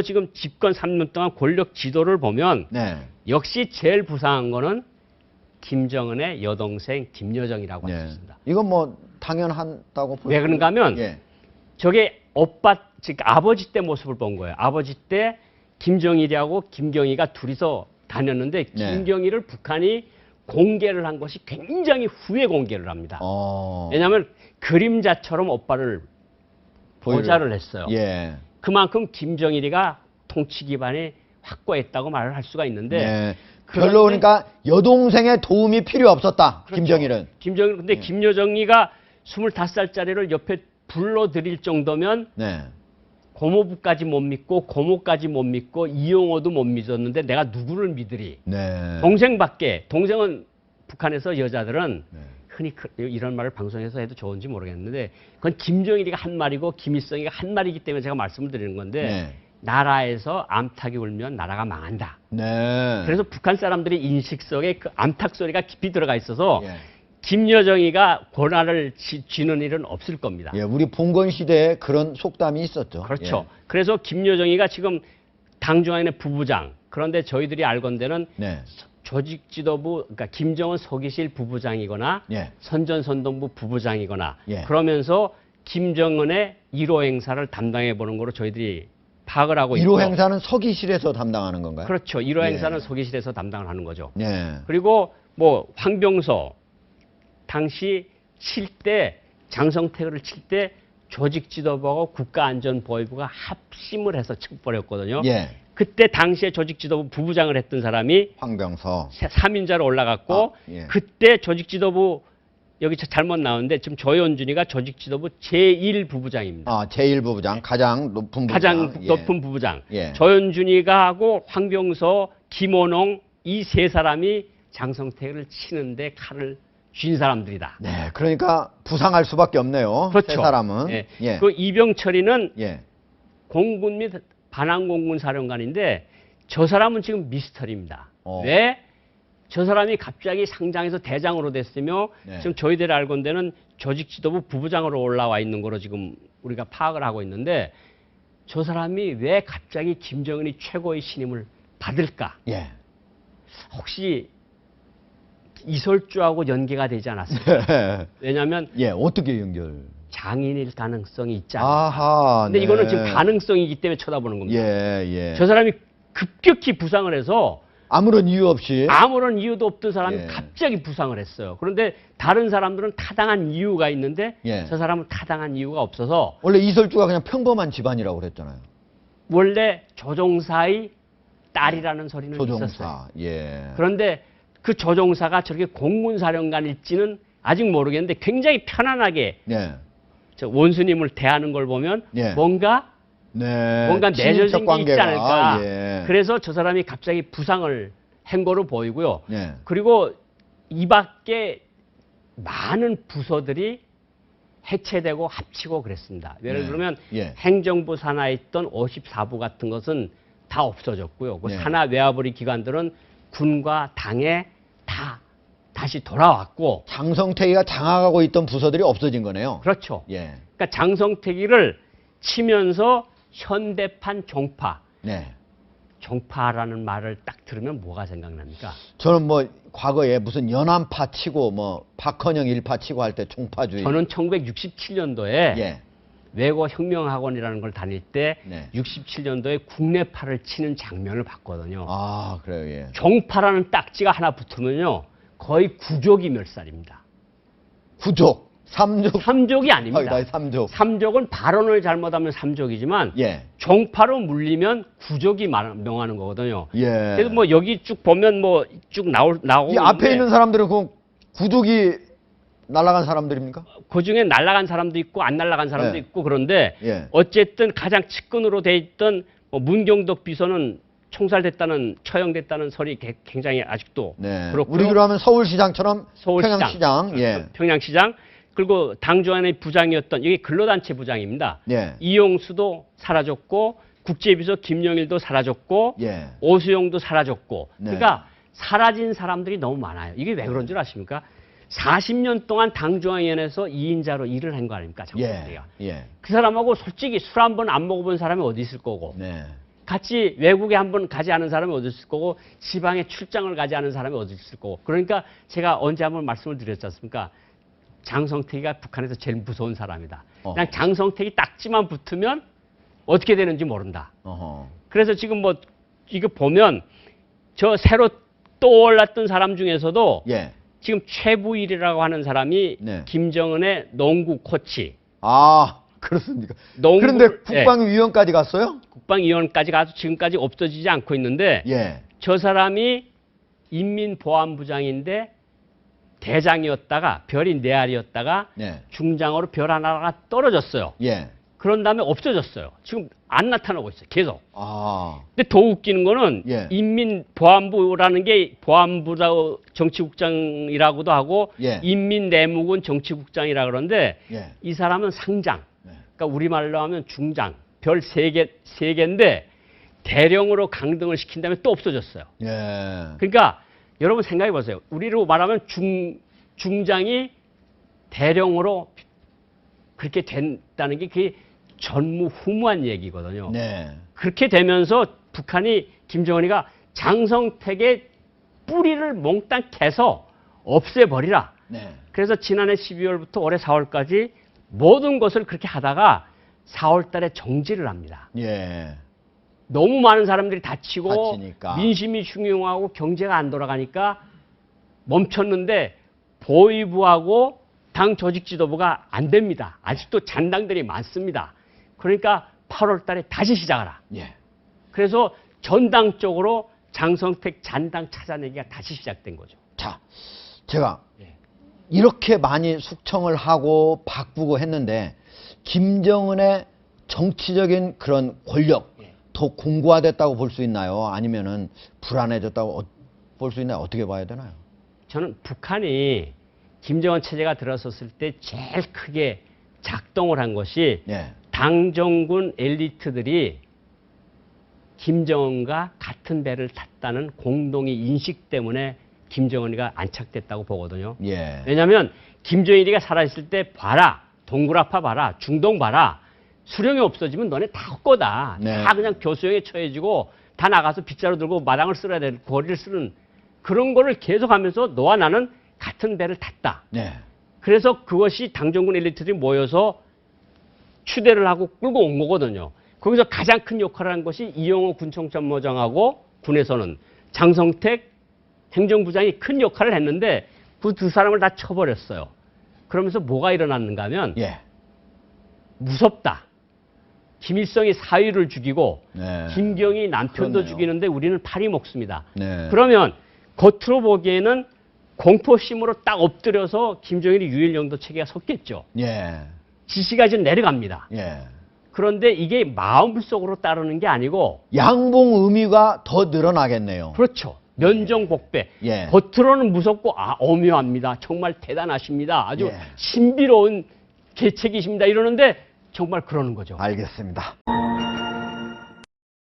지금 집권 3년 동안 권력 지도를 보면 네. 역시 제일 부상한 거는 김정은의 여동생 김여정이라고 할 수 있습니다. 이건 뭐 당연하다고 볼 왜 그런가 하면 예. 저게 오빠, 즉 아버지 때 모습을 본 거예요. 아버지 때 김정일이하고 김경희가 둘이서 다녔는데 네. 김경희를 북한이 공개를 한 것이 굉장히 후에 공개를 합니다. 왜냐하면 그림자처럼 오빠를 보좌를 했어요. 예. 그만큼 김정일이가 통치 기반이 확고했다고 말을 할 수가 있는데 네. 별로 그러니까 여동생의 도움이 필요 없었다. 그렇죠. 김정일은. 김정일 근데 김여정이가 25살짜리를 옆에 불러들일 정도면 네. 고모부까지 못 믿고 고모까지 못 믿고 이용호도 못 믿었는데 내가 누구를 믿으리. 네. 동생밖에. 동생은 북한에서 여자들은 네. 흔히 이런 말을 방송에서 해도 좋은지 모르겠는데 그건 김정일이가 한 말이고 김일성이가 한 말이기 때문에 제가 말씀을 드리는 건데 네. 나라에서 암탉이 울면 나라가 망한다. 네. 그래서 북한 사람들의 인식 속에 그 암탉 소리가 깊이 들어가 있어서 예. 김여정이가 권한을 쥐는 일은 없을 겁니다. 예, 우리 봉건 시대에 그런 속담이 있었죠. 그렇죠. 예. 그래서 김여정이가 지금 당중앙의 부부장, 그런데 저희들이 알건대는 네. 조직 지도부, 그러니까 김정은 서기실 부부장이거나 예. 선전선동부 부부장이거나 예. 그러면서 김정은의 1호 행사를 담당해 보는 거로 저희들이 파악을 하고 있고 1호 행사는 서기실에서 담당하는 건가요? 그렇죠. 1호 예. 행사는 서기실에서 담당을 하는 거죠. 예. 그리고 뭐 황병서 당시 칠 때 장성택을 칠 때 조직지도부하고 국가안전보위부가 합심을 해서 척벌했거든요. 예. 그때 당시에 조직지도부 부부장을 했던 사람이 황병서. 3인자로 올라갔고 예. 그때 조직지도부 여기 잘못 나오는데 지금 조현준이가 조직지도부 제1부부장입니다. 제1부부장 가장 높은 부부장. 가장 예. 높은 부부장. 예. 조현준이가 하고 황병서, 김원홍 이 세 사람이 장성택을 치는데 칼을 쥔 사람들이다. 네, 그러니까 부상할 수밖에 없네요. 그렇죠. 세 사람은. 예. 예. 그 이병철이는 예. 공군 및 반항공군 사령관인데 저 사람은 지금 미스터리입니다. 왜? 저 사람이 갑자기 상장해서 대장으로 됐으며 네. 지금 저희들이 알건대는 조직지도부 부부장으로 올라와 있는 거로 지금 우리가 파악을 하고 있는데 저 사람이 왜 갑자기 김정은이 최고의 신임을 받을까? 예. 혹시 이설주하고 연계가 되지 않았을까? 왜냐하면 예, 어떻게 연결? 장인일 가능성이 있지 않을까? 아하. 근데 네. 이거는 지금 가능성이기 때문에 쳐다보는 겁니다. 예, 예. 저 사람이 급격히 부상을 해서 아무런 이유 없이. 아무런 이유도 없던 사람이 예. 갑자기 부상을 했어요. 그런데 다른 사람들은 타당한 이유가 있는데 예. 저 사람은 타당한 이유가 없어서 원래 이설주가 그냥 평범한 집안이라고 그랬잖아요. 원래 조종사의 딸이라는 소리는 있었어요. 조종사. 예. 그런데 그 조종사가 저렇게 공군사령관일지는 아직 모르겠는데 굉장히 편안하게 예. 저 원수님을 대하는 걸 보면 예. 뭔가 네. 맺어진 친인척 게 있지 않을까. 예. 그래서 저 사람이 갑자기 부상을 한 거로 보이고요. 예. 그리고 이 밖에 많은 부서들이 해체되고 합치고 그랬습니다. 예를 네. 들면 예. 행정부 산하에 있던 54부 같은 것은 다 없어졌고요. 그 네. 산하 외화부리 기관들은 군과 당에 다 다시 돌아왔고 장성택이가 장악하고 있던 부서들이 없어진 거네요. 그렇죠. 예. 그러니까 장성택이를 치면서 현대판 종파, 네. 종파라는 말을 딱 들으면 뭐가 생각납니까? 저는 뭐 과거에 무슨 연안파 치고 뭐 박헌영 일파 치고 할 때 종파주의. 저는 1967년도에 예. 외고 혁명학원이라는 걸 다닐 때 네. 67년도에 국내파를 치는 장면을 봤거든요. 아, 그래요. 예. 종파라는 딱지가 하나 붙으면요. 거의 구족이 멸살입니다. 구족, 삼족. 삼족이 아닙니다. 나의 삼족. 삼족은 발언을 잘못하면 삼족이지만 예. 종파로 물리면 구족이 명하는 거거든요. 예. 그래서 뭐 여기 쭉 보면 뭐 쭉 나오고 이 앞에 있는 사람들은 그 구족이 날아간 사람들입니까? 그 중에 날아간 사람도 있고 안 날아간 사람도 네. 있고 그런데 예. 어쨌든 가장 측근으로 돼 있던 뭐 문경덕 비서는 총살됐다는 처형됐다는 설이 굉장히 아직도 네. 그렇고요. 우리로 하면 서울시장처럼 서울시장, 평양시장. 예. 평양시장 그리고 당조안의 부장이었던 이게 근로단체 부장입니다. 예. 이용수도 사라졌고 국제비서 김영일도 사라졌고 예. 오수영도 사라졌고 네. 그러니까 사라진 사람들이 너무 많아요. 이게 왜 그런 줄 아십니까? 40년 동안 당중앙위원회에서 2인자로 일을 한 거 아닙니까? 예. 장성택이가. 예. 그 사람하고 솔직히 술 한 번 안 먹어본 사람이 어디 있을 거고 네. 같이 외국에 한번 가지 않은 사람이 어디 있을 거고 지방에 출장을 가지 않은 사람이 어디 있을 거고. 그러니까 제가 언제 한번 말씀을 드렸지 않습니까? 장성택이가 북한에서 제일 무서운 사람이다. 그냥 장성택이 딱지만 붙으면 어떻게 되는지 모른다. 그래서 지금 뭐 이거 보면 저 새로 떠올랐던 사람 중에서도 예. 지금 최부일이라고 하는 사람이 네. 김정은의 농구 코치. 아, 그렇습니까? 농구를- 그런데 예. 국방위원까지 갔어요? 국방위원까지 가서 지금까지 없어지지 않고 있는데 예. 저 사람이 인민보안부장인데 대장이었다가 별이 4알이었다가 예. 중장으로 별 하나가 떨어졌어요. 예. 그런 다음에 없어졌어요. 지금 안 나타나고 있어요. 계속. 아. 근데 더 웃기는 거는 예. 인민보안부라는 게 보안부 정치국장이라고도 하고 예. 인민내무군 정치국장이라 그러는데 예. 이 사람은 상장. 네. 그러니까 우리말로 하면 중장. 별 3개인데 대령으로 강등을 시킨 다음에 또 없어졌어요. 예. 그러니까 여러분 생각해 보세요. 우리로 말하면 중장이 대령으로 그렇게 된다는 게 그게 전무후무한 얘기거든요. 네. 그렇게 되면서 북한이 김정은이가 장성택의 뿌리를 몽땅 캐서 없애버리라. 네. 그래서 지난해 12월부터 올해 4월까지 모든 것을 그렇게 하다가 4월 달에 정지를 합니다. 예. 너무 많은 사람들이 다치고 다치니까. 민심이 흉흉하고 경제가 안 돌아가니까 멈췄는데 보위부하고 당 조직 지도부가 안 됩니다. 아직도 잔당들이 많습니다. 그러니까 8월 달에 다시 시작하라. 예. 그래서 전당적으로 장성택 잔당 찾아내기가 다시 시작된 거죠. 자, 제가 예. 이렇게 많이 숙청을 하고 바꾸고 했는데 김정은의 정치적인 그런 권력 예. 더 공고화됐다고 볼 수 있나요? 아니면은 불안해졌다고 볼 수 있나요? 어떻게 봐야 되나요? 저는 북한이 김정은 체제가 들어섰을 때 제일 크게 작동을 한 것이 예. 당정군 엘리트들이 김정은과 같은 배를 탔다는 공동의 인식 때문에 김정은이가 안착됐다고 보거든요. 예. 왜냐하면 김정일이가 살아있을 때 봐라. 동굴아파 봐라. 중동 봐라. 수령이 없어지면 너네 다 헛거다. 네. 다 그냥 교수형에 처해지고 다 나가서 빗자루 들고 마당을 쓸어야 될 거리를 쓰는 그런 거를 계속하면서 너와 나는 같은 배를 탔다. 네. 그래서 그것이 당정군 엘리트들이 모여서 추대를 하고 끌고 온 거거든요. 거기서 가장 큰 역할을 한 것이 이영호 군청참모장하고 군에서는 장성택 행정부장이 큰 역할을 했는데 그 두 사람을 다 쳐버렸어요. 그러면서 뭐가 일어났는가 하면 예. 무섭다. 김일성이 사위를 죽이고 네. 김경이 남편도 그렇네요. 죽이는데 우리는 팔이 먹습니다. 네. 그러면 겉으로 보기에는 공포심으로 딱 엎드려서 김정일이 유일영도 체계가 섰겠죠. 예. 지시가 지금 내려갑니다. 예. 그런데 이게 마음속으로 따르는 게 아니고 양봉 의미가 더 늘어나겠네요. 그렇죠. 면정복배. 예. 겉으로는 무섭고 오묘합니다. 정말 대단하십니다. 아주 예. 신비로운 계책이십니다. 이러는데 정말 그러는 거죠. 알겠습니다.